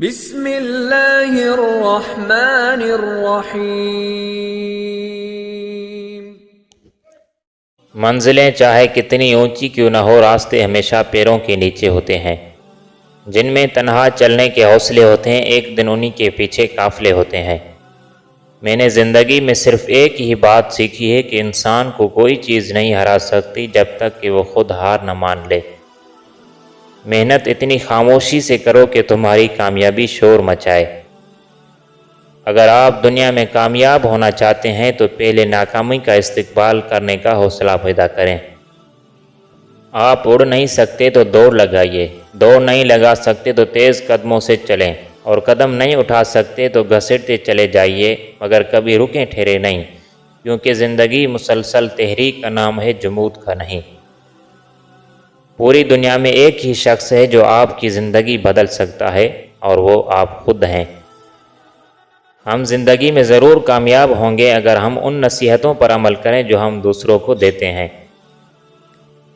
بسم اللہ الرحمن الرحیم۔ منزلیں چاہے کتنی اونچی کیوں نہ ہو، راستے ہمیشہ پیروں کے نیچے ہوتے ہیں۔ جن میں تنہا چلنے کے حوصلے ہوتے ہیں، ایک دن انہی کے پیچھے قافلے ہوتے ہیں۔ میں نے زندگی میں صرف ایک ہی بات سیکھی ہے کہ انسان کو کوئی چیز نہیں ہرا سکتی جب تک کہ وہ خود ہار نہ مان لے۔ محنت اتنی خاموشی سے کرو کہ تمہاری کامیابی شور مچائے۔ اگر آپ دنیا میں کامیاب ہونا چاہتے ہیں تو پہلے ناکامی کا استقبال کرنے کا حوصلہ پیدا کریں۔ آپ اڑ نہیں سکتے تو دوڑ لگائیے، دوڑ نہیں لگا سکتے تو تیز قدموں سے چلیں، اور قدم نہیں اٹھا سکتے تو گھسیٹتے چلے جائیے، مگر کبھی رکیں ٹھہرے نہیں، کیونکہ زندگی مسلسل تحریک کا نام ہے، جمود کا نہیں۔ پوری دنیا میں ایک ہی شخص ہے جو آپ کی زندگی بدل سکتا ہے، اور وہ آپ خود ہیں۔ ہم زندگی میں ضرور کامیاب ہوں گے اگر ہم ان نصیحتوں پر عمل کریں جو ہم دوسروں کو دیتے ہیں۔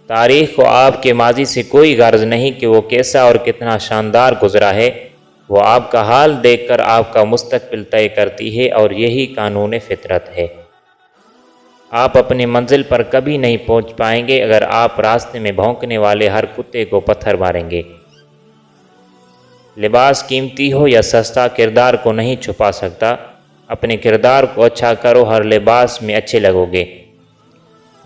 تاریخ کو آپ کے ماضی سے کوئی غرض نہیں کہ وہ کیسا اور کتنا شاندار گزرا ہے، وہ آپ کا حال دیکھ کر آپ کا مستقبل طے کرتی ہے، اور یہی قانون فطرت ہے۔ آپ اپنی منزل پر کبھی نہیں پہنچ پائیں گے اگر آپ راستے میں بھونکنے والے ہر کتے کو پتھر ماریں گے۔ لباس قیمتی ہو یا سستا کردار کو نہیں چھپا سکتا۔ اپنے کردار کو اچھا کرو، ہر لباس میں اچھے لگو گے۔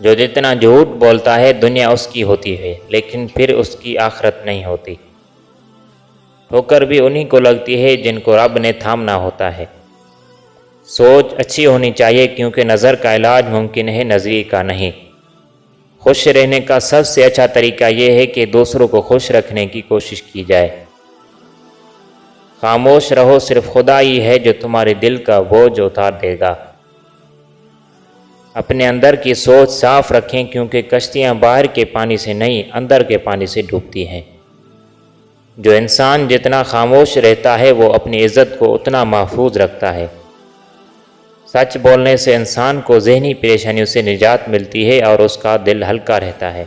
جو جتنا جھوٹ بولتا ہے دنیا اس کی ہوتی ہے، لیکن پھر اس کی آخرت نہیں ہوتی۔ ٹھوکر بھی انہی کو لگتی ہے جن کو رب نے تھامنا ہوتا ہے۔ سوچ اچھی ہونی چاہیے، کیونکہ نظر کا علاج ممکن ہے، نظریے کا نہیں۔ خوش رہنے کا سب سے اچھا طریقہ یہ ہے کہ دوسروں کو خوش رکھنے کی کوشش کی جائے۔ خاموش رہو، صرف خدا ہی ہے جو تمہارے دل کا بوجھ اتار دے گا۔ اپنے اندر کی سوچ صاف رکھیں، کیونکہ کشتیاں باہر کے پانی سے نہیں، اندر کے پانی سے ڈوبتی ہیں۔ جو انسان جتنا خاموش رہتا ہے وہ اپنی عزت کو اتنا محفوظ رکھتا ہے۔ سچ بولنے سے انسان کو ذہنی پریشانیوں سے نجات ملتی ہے اور اس کا دل ہلکا رہتا ہے۔